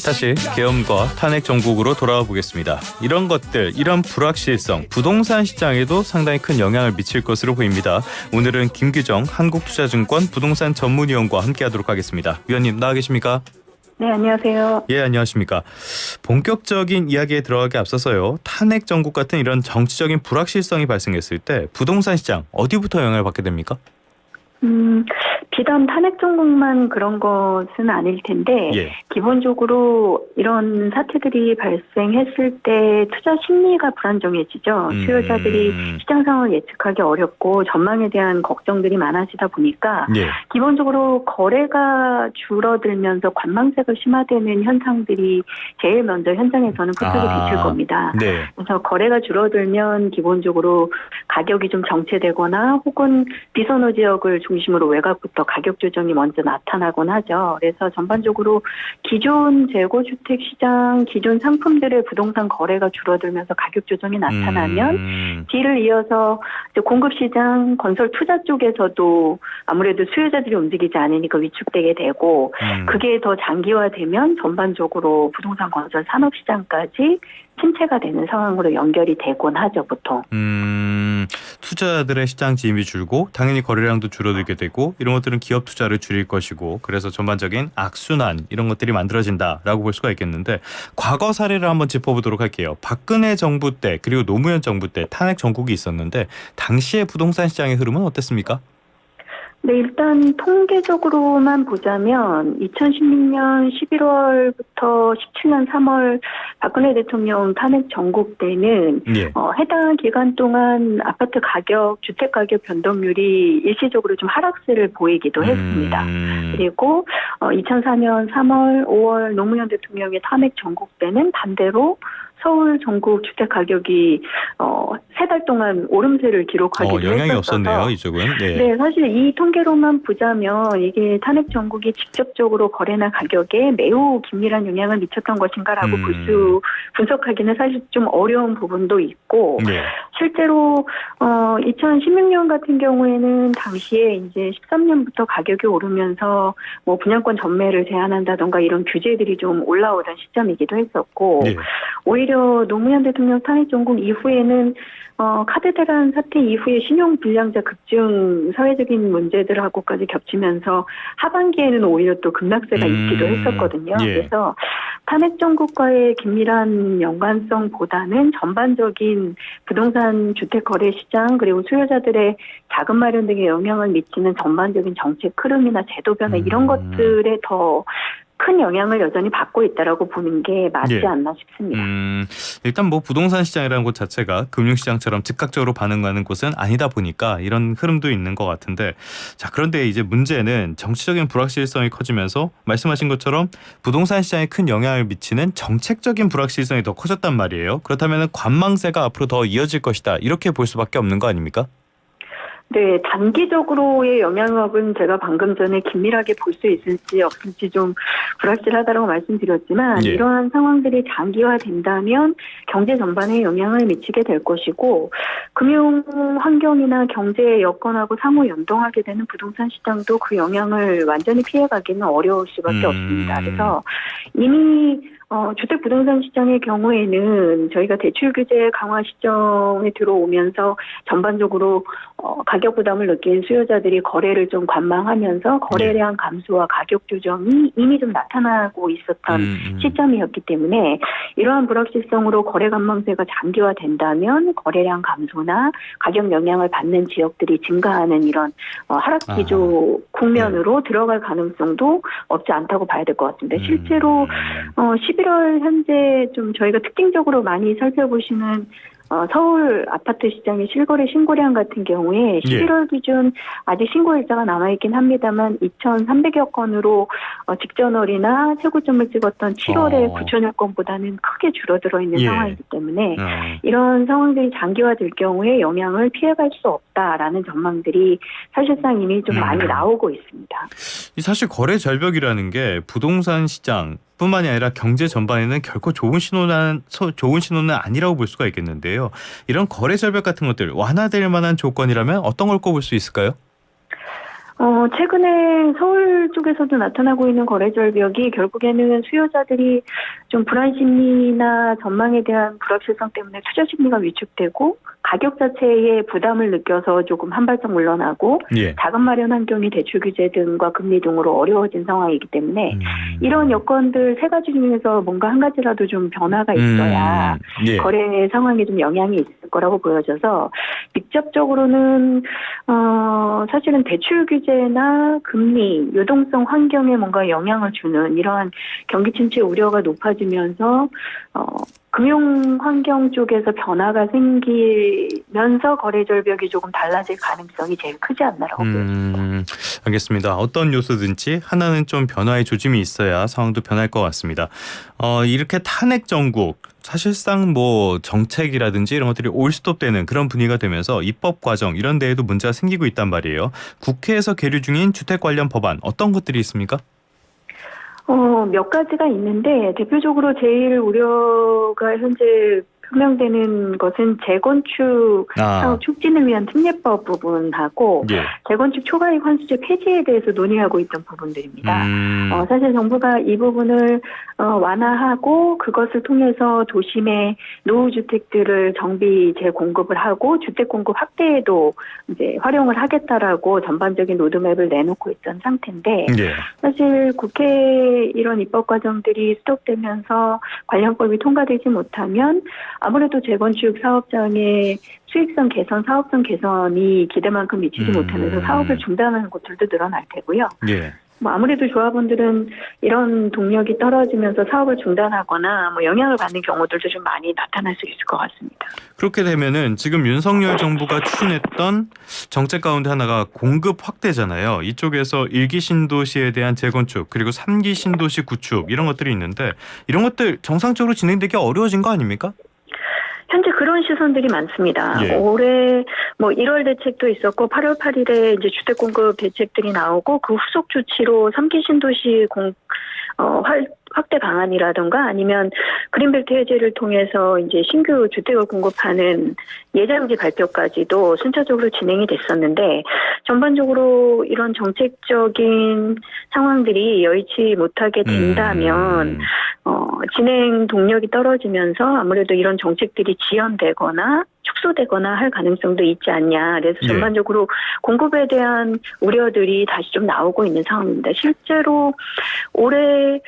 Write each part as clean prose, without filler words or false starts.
다시 계엄과 탄핵 정국으로 돌아와 보겠습니다. 이런 것들, 이런 불확실성, 부동산 시장에도 상당히 큰 영향을 미칠 것으로 보입니다. 오늘은 김규정 한국투자증권 부동산 전문위원과 함께하도록 하겠습니다. 위원님 나와 계십니까? 네, 안녕하세요. 예, 안녕하십니까. 본격적인 이야기에 들어가기 앞서서요. 탄핵 정국 같은 이런 정치적인 불확실성이 발생했을 때 부동산 시장 어디부터 영향을 받게 됩니까? 비단 탄핵 정국만 그런 것은 아닐 텐데 예. 기본적으로 이런 사태들이 발생했을 때 투자 심리가 불안정해지죠. 수요자들이 시장 상황을 예측하기 어렵고 전망에 대한 걱정들이 많아지다 보니까 예. 기본적으로 거래가 줄어들면서 관망세가 심화되는 현상들이 제일 먼저 현장에서는 포착이 되실 겁니다. 네. 그래서 거래가 줄어들면 기본적으로 가격이 좀 정체되거나 혹은 비선호 지역을 중심으로 외곽부터 가격 조정이 먼저 나타나곤 하죠. 그래서 전반적으로 기존 재고주택 시장, 기존 상품들의 부동산 거래가 줄어들면서 가격 조정이 나타나면 뒤를 이어서 이제 공급 시장, 건설 투자 쪽에서도 아무래도 수요자들이 움직이지 않으니까 위축되게 되고 그게 더 장기화되면 전반적으로 부동산 건설 산업 시장까지 침체가 되는 상황으로 연결이 되곤 하죠, 보통. 투자자들의 시장 진입이 줄고 당연히 거래량도 줄어들게 되고 이런 것들은 기업 투자를 줄일 것이고 그래서 전반적인 악순환 이런 것들이 만들어진다라고 볼 수가 있겠는데 과거 사례를 한번 짚어보도록 할게요. 박근혜 정부 때 그리고 노무현 정부 때 탄핵 정국이 있었는데 당시의 부동산 시장의 흐름은 어땠습니까? 네, 일단 통계적으로만 보자면 2016년 11월부터 17년 3월 박근혜 대통령 탄핵 정국 때는 예. 해당 기간 동안 아파트 가격, 주택 가격 변동률이 일시적으로 좀 하락세를 보이기도 했습니다. 그리고 2004년 3월, 5월 노무현 대통령의 탄핵 정국 때는 반대로 서울 전국 주택 가격이 3달 동안 오름세를 기록하기도 영향이 했었어서 없었네요, 이쪽은. 네. 네, 사실 이 통계로만 보자면 이게 탄핵 정국이 직접적으로 거래나 가격에 매우 긴밀한 영향을 미쳤던 것인가라고 분석하기는 사실 좀 어려운 부분도 있고 네. 실제로 2016년 같은 경우에는 당시에 이제 13년부터 가격이 오르면서 뭐 분양권 전매를 제한한다던가 이런 규제들이 좀 올라오던 시점이기도 했었고 네. 오히려 노무현 대통령 탄핵 정국 이후에는 카드 대란 사태 이후에 신용 불량자 급증 사회적인 문제들하고까지 겹치면서 하반기에는 오히려 또 급락세가 있기도 했었거든요. 예. 그래서 탄핵 정국과의 긴밀한 연관성보다는 전반적인 부동산 주택 거래 시장 그리고 수요자들의 자금 마련 등에 영향을 미치는 전반적인 정책 흐름이나 제도 변화 이런 것들에 더 큰 영향을 여전히 받고 있다라고 보는 게 맞지 예. 않나 싶습니다. 일단 뭐 부동산 시장이라는 곳 자체가 금융시장처럼 즉각적으로 반응하는 곳은 아니다 보니까 이런 흐름도 있는 것 같은데 자 그런데 이제 문제는 정치적인 불확실성이 커지면서 말씀하신 것처럼 부동산 시장에 큰 영향을 미치는 정책적인 불확실성이 더 커졌단 말이에요. 그렇다면 관망세가 앞으로 더 이어질 것이다 이렇게 볼 수밖에 없는 거 아닙니까? 네, 단기적으로의 영향력은 제가 방금 전에 긴밀하게 볼 수 있을지 없을지 좀 불확실하다고 말씀드렸지만 예. 이러한 상황들이 장기화된다면 경제 전반에 영향을 미치게 될 것이고 금융 환경이나 경제 여건하고 상호 연동하게 되는 부동산 시장도 그 영향을 완전히 피해가기는 어려울 수밖에 없습니다. 그래서 이미 주택 부동산 시장의 경우에는 저희가 대출 규제 강화 시점에 들어오면서 전반적으로 가격 부담을 느낀 수요자들이 거래를 좀 관망하면서 거래량 감소와 가격 조정이 이미 좀 나타나고 있었던 시점이었기 때문에 이러한 불확실성으로 거래 관망세가 장기화된다면 거래량 감소나 가격 영향을 받는 지역들이 증가하는 이런 하락 기조 국면으로 들어갈 가능성도 없지 않다고 봐야 될 것 같습니다. 실제로 11월 현재 좀 저희가 특징적으로 많이 살펴보시는 서울 아파트 시장의 실거래 신고량 같은 경우에 11월 기준 아직 신고 일자가 남아있긴 합니다만 2,300여 건으로 직전월이나 최고점을 찍었던 7월에 9,000여 건보다는 크게 줄어들어 있는 상황이기 때문에 이런 상황들이 장기화될 경우에 영향을 피해갈 수 없다라는 전망들이 사실상 이미 좀 많이 나오고 있습니다. 사실 거래 절벽이라는 게 부동산 시장 뿐만이 아니라 경제 전반에는 결코 좋은 신호는 아니라고 볼 수가 있겠는데요. 이런 거래 절벽 같은 것들 완화될 만한 조건이라면 어떤 걸 꼽을 수 있을까요? 최근에 서울 쪽에서도 나타나고 있는 거래 절벽이 결국에는 수요자들이 좀 불안 심리나 전망에 대한 불확실성 때문에 투자 심리가 위축되고 가격 자체에 부담을 느껴서 조금 한 발짝 물러나고 예. 자금 마련 환경이 대출 규제 등과 금리 등으로 어려워진 상황이기 때문에 이런 여건들 세 가지 중에서 뭔가 한 가지라도 좀 변화가 있어야 예. 거래 상황에 좀 영향이 있을 거라고 보여져서 직접적으로는 사실은 대출 규제나 금리, 유동성 환경에 뭔가 영향을 주는 이러한 경기 침체 우려가 높아지면서 금융 환경 쪽에서 변화가 생기면서 거래 절벽이 조금 달라질 가능성이 제일 크지 않나라고 보여집니다. 알겠습니다. 어떤 요소든지 하나는 좀 변화의 조짐이 있어야 상황도 변할 것 같습니다. 이렇게 탄핵 정국 사실상 뭐 정책이라든지 이런 것들이 올스톱되는 그런 분위기가 되면서 입법 과정 이런 데에도 문제가 생기고 있단 말이에요. 국회에서 계류 중인 주택 관련 법안 어떤 것들이 있습니까? 몇 가지가 있는데 대표적으로 제일 우려가 현재 표명되는 것은 재건축 사업 촉진을 위한 특례법 부분하고 예. 재건축 초과이익 환수제 폐지에 대해서 논의하고 있던 부분들입니다. 사실 정부가 이 부분을 완화하고 그것을 통해서 도심의 노후주택들을 정비 재공급을 하고 주택 공급 확대에도 이제 활용을 하겠다라고 전반적인 로드맵을 내놓고 있던 상태인데 예. 사실 국회 이런 입법 과정들이 스톱되면서 관련법이 통과되지 못하면 아무래도 재건축 사업장의 수익성 개선, 사업성 개선이 기대만큼 미치지 못하면서 사업을 중단하는 곳들도 늘어날 테고요. 예. 아무래도 조합원들은 이런 동력이 떨어지면서 사업을 중단하거나 영향을 받는 경우들도 좀 많이 나타날 수 있을 것 같습니다. 그렇게 되면은 지금 윤석열 정부가 추진했던 정책 가운데 하나가 공급 확대잖아요. 이쪽에서 1기 신도시에 대한 재건축 그리고 3기 신도시 구축 이런 것들이 있는데 이런 것들 정상적으로 진행되기 어려워진 거 아닙니까? 현재 그런 시선들이 많습니다. 예. 올해 1월 대책도 있었고 8월 8일에 이제 주택 공급 대책들이 나오고 그 후속 조치로 3기 신도시 확대 방안이라든가 아니면 그린벨트 해제를 통해서 이제 신규 주택을 공급하는 예정지 발표까지도 순차적으로 진행이 됐었는데 전반적으로 이런 정책적인 상황들이 여의치 못하게 된다면 진행 동력이 떨어지면서 아무래도 이런 정책들이 지연되거나 축소되거나 할 가능성도 있지 않냐. 그래서 전반적으로 공급에 대한 우려들이 다시 좀 나오고 있는 상황입니다. 실제로 올해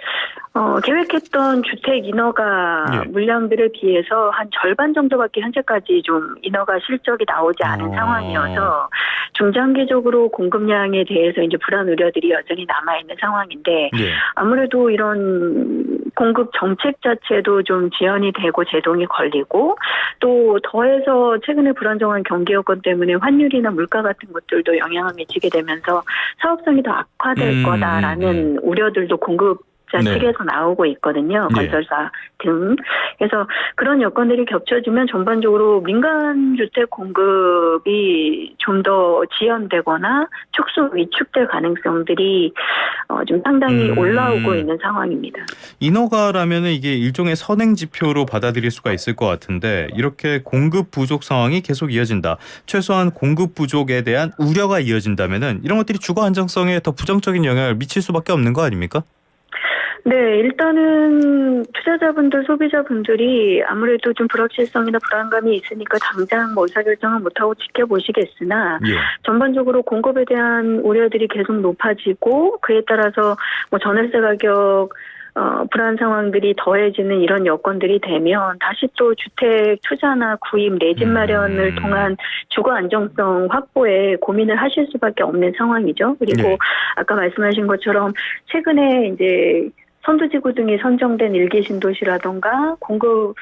계획했던 주택 인허가 물량들에 비해서 한 절반 정도밖에 현재까지 좀 인허가 실적이 나오지 않은 상황이어서 중장기적으로 공급량에 대해서 이제 불안 우려들이 여전히 남아있는 상황인데 아무래도 이런 공급 정책 자체도 좀 지연이 되고 제동이 걸리고 또 더해서 최근에 불안정한 경기 여건 때문에 환율이나 물가 같은 것들도 영향을 미치게 되면서 사업성이 더 악화될 거다라는 우려들도 공급자 측에서 나오고 있거든요. 건설사 등. 그래서 그런 여건들이 겹쳐지면 전반적으로 민간 주택 공급이 좀 더 지연되거나 축소 위축될 가능성들이 좀 상당히 올라오고 있는 상황입니다. 인허가라면은 이게 일종의 선행 지표로 받아들일 수가 있을 것 같은데 이렇게 공급 부족 상황이 계속 이어진다. 최소한 공급 부족에 대한 우려가 이어진다면은 이런 것들이 주거 안정성에 더 부정적인 영향을 미칠 수밖에 없는 거 아닙니까? 네, 일단은 투자자분들, 소비자분들이 아무래도 좀 불확실성이나 불안감이 있으니까 당장 의사결정을 못하고 지켜보시겠으나 전반적으로 공급에 대한 우려들이 계속 높아지고 그에 따라서 전월세 가격 불안 상황들이 더해지는 이런 여건들이 되면 다시 또 주택 투자나 구입, 내 집 마련을 통한 주거 안정성 확보에 고민을 하실 수밖에 없는 상황이죠. 그리고 아까 말씀하신 것처럼 최근에 이제 선두지구 등이 선정된 1기 신도시라던가 공급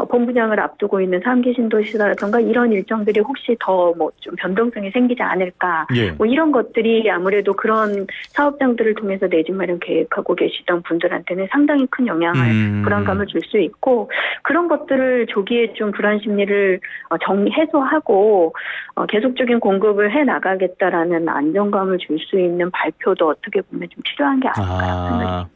본분양을 앞두고 있는 3기 신도시라던가 이런 일정들이 혹시 더 좀 변동성이 생기지 않을까 이런 것들이 아무래도 그런 사업장들을 통해서 내 집 마련 계획하고 계시던 분들한테는 상당히 큰 영향을 불안감을 줄 수 있고 그런 것들을 조기에 좀 불안 심리를 해소하고 계속적인 공급을 해나가겠다라는 안정감을 줄 수 있는 발표도 어떻게 보면 좀 필요한 게 아닐까 생각합니다.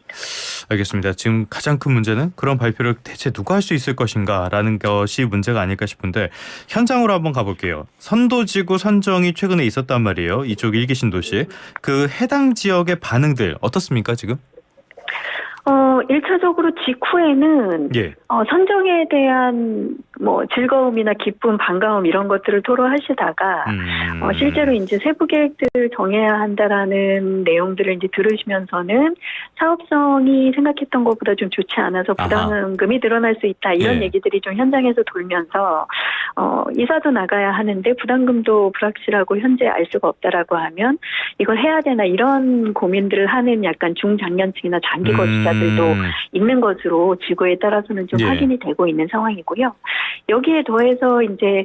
알겠습니다. 지금 가장 큰 문제는 그런 발표를 대체 누가 할 수 있을 것인가라는 것이 문제가 아닐까 싶은데 현장으로 한번 가볼게요. 선도지구 선정이 최근에 있었단 말이에요. 이쪽 일기 신도시. 그 해당 지역의 반응들 어떻습니까 지금? 1차적으로 직후에는 예. 선정에 대한 뭐 즐거움이나 기쁨, 반가움 이런 것들을 토로하시다가 실제로 이제 세부 계획들을 정해야 한다라는 내용들을 이제 들으시면서는 사업성이 생각했던 것보다 좀 좋지 않아서 부담금이 늘어날 수 있다 이런 예. 얘기들이 좀 현장에서 돌면서 이사도 나가야 하는데 부담금도 불확실하고 현재 알 수가 없다라고 하면 이걸 해야 되나 이런 고민들을 하는 약간 중장년층이나 장기 거주자들도 있는 것으로 지구에 따라서는 좀 예. 확인이 되고 있는 상황이고요. 여기에 더해서 이제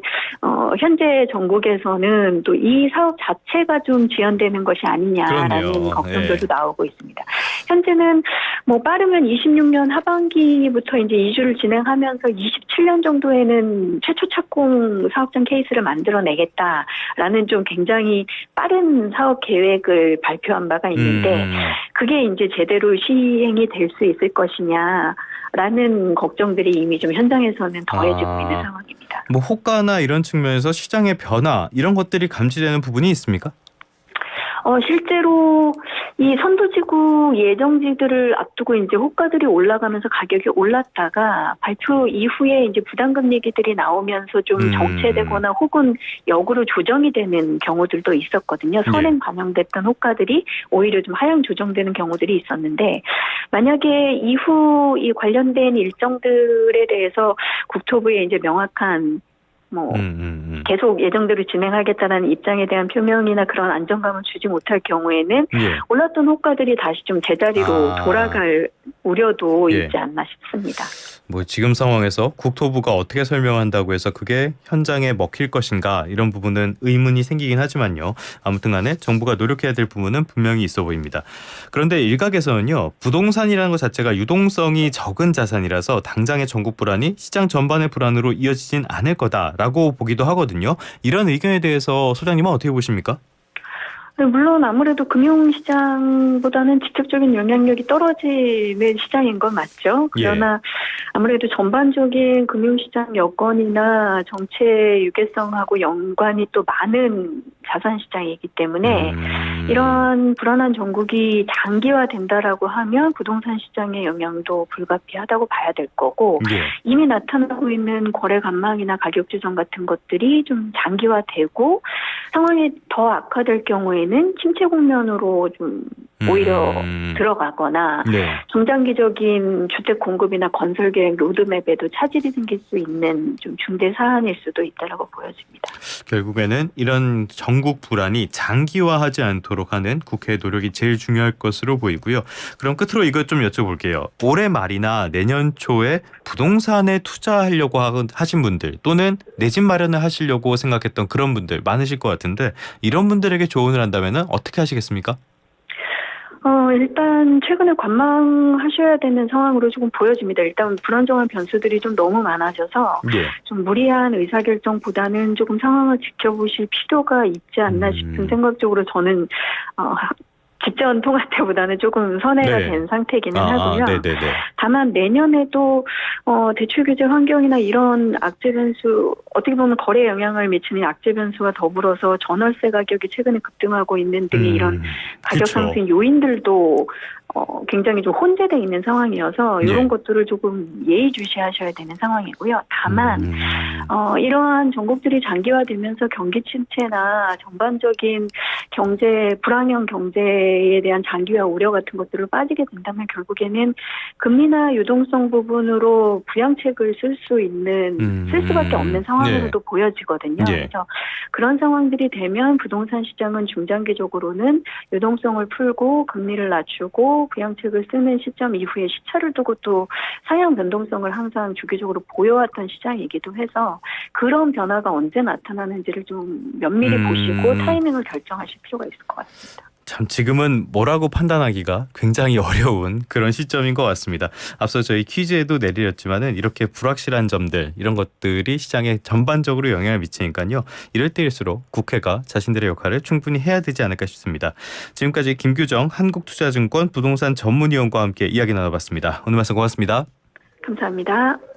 현재 전국에서는 또 이 사업 자체가 좀 지연되는 것이 아니냐라는 그럼요. 걱정들도 나오고 있습니다. 현재는 뭐 빠르면 26년 하반기부터 이제 이주를 진행하면서 27년 정도에는 최초 착공 사업장 케이스를 만들어내겠다라는 좀 굉장히 빠른 사업 계획을 발표한 바가 있는데 그게 이제 제대로 시행이 될 수 있을 것이냐라는 걱정들이 이미 좀 현장에서는 더해지고 있는 상황입니다. 뭐 호가나 이런 측면에서 시장의 변화 이런 것들이 감지되는 부분이 있습니까? 실제로 이 선도지구 예정지들을 앞두고 이제 호가들이 올라가면서 가격이 올랐다가 발표 이후에 이제 부담금 얘기들이 나오면서 좀 정체되거나 혹은 역으로 조정이 되는 경우들도 있었거든요. 선행 반영됐던 호가들이 오히려 좀 하향 조정되는 경우들이 있었는데 만약에 이후 이 관련된 일정들에 대해서 국토부에 이제 명확한 계속 예정대로 진행하겠다는 입장에 대한 표명이나 그런 안정감을 주지 못할 경우에는 올랐던 호가들이 다시 좀 제자리로 돌아갈 우려도 있지 않나 싶습니다. 뭐 지금 상황에서 국토부가 어떻게 설명한다고 해서 그게 현장에 먹힐 것인가 이런 부분은 의문이 생기긴 하지만요. 아무튼 간에 정부가 노력해야 될 부분은 분명히 있어 보입니다. 그런데 일각에서는요. 부동산이라는 것 자체가 유동성이 적은 자산이라서 당장의 전국 불안이 시장 전반의 불안으로 이어지진 않을 거다라고 보기도 하거든요. 이런 의견에 대해서 소장님은 어떻게 보십니까? 물론 아무래도 금융시장보다는 직접적인 영향력이 떨어지는 시장인 건 맞죠. 그러나 아무래도 전반적인 금융시장 여건이나 정체 유계성하고 연관이 또 많은 자산시장이기 때문에 이런 불안한 전국이 장기화된다라고 하면 부동산 시장의 영향도 불가피하다고 봐야 될 거고 이미 나타나고 있는 거래 관망이나 가격 조정 같은 것들이 좀 장기화되고 상황이 더 악화될 경우에는 침체 국면으로 좀 오히려 들어가거나 중장기적인 주택 공급이나 건설 계획 로드맵에도 차질이 생길 수 있는 좀 중대 사안일 수도 있다라고 보여집니다. 결국에는 이런 전국 불안이 장기화하지 않도록 하는 국회의 노력이 제일 중요할 것으로 보이고요. 그럼 끝으로 이것 좀 여쭤볼게요. 올해 말이나 내년 초에 부동산에 투자하려고 하신 분들 또는 내 집 마련을 하시려고 생각했던 그런 분들 많으실 것 같은데 이런 분들에게 조언을 한다면 어떻게 하시겠습니까? 일단 최근에 관망하셔야 되는 상황으로 조금 보여집니다. 일단 불안정한 변수들이 좀 너무 많아져서 좀 무리한 의사결정보다는 조금 상황을 지켜보실 필요가 있지 않나 싶은 생각적으로 저는 직전 통화 때보다는 조금 선회가 된 상태이기는 하고요. 다만 내년에도 대출 규제 환경이나 이런 악재 변수 어떻게 보면 거래에 영향을 미치는 악재 변수와 더불어서 전월세 가격이 최근에 급등하고 있는 등의 이런 가격 상승 요인들도 굉장히 좀 혼재되어 있는 상황이어서 이런 것들을 조금 예의주시하셔야 되는 상황이고요. 다만 이러한 전국들이 장기화되면서 경기 침체나 전반적인 불황형 경제에 대한 장기화 우려 같은 것들을 빠지게 된다면 결국에는 금리나 유동성 부분으로 부양책을 쓸 수밖에 없는 상황으로도 보여지거든요. 그래서 그런 상황들이 되면 부동산 시장은 중장기적으로는 유동성을 풀고 금리를 낮추고 부양책을 쓰는 시점 이후에 시차를 두고 또 상향 변동성을 항상 주기적으로 보여왔던 시장이기도 해서 그런 변화가 언제 나타나는지를 좀 면밀히 보시고 타이밍을 결정하실 필요가 있을 것 같습니다. 참 지금은 뭐라고 판단하기가 굉장히 어려운 그런 시점인 것 같습니다. 앞서 저희 퀴즈에도 내드렸지만은 이렇게 불확실한 점들 이런 것들이 시장에 전반적으로 영향을 미치니까요. 이럴 때일수록 국회가 자신들의 역할을 충분히 해야 되지 않을까 싶습니다. 지금까지 김규정 한국투자증권 부동산 전문위원과 함께 이야기 나눠봤습니다. 오늘 말씀 고맙습니다. 감사합니다.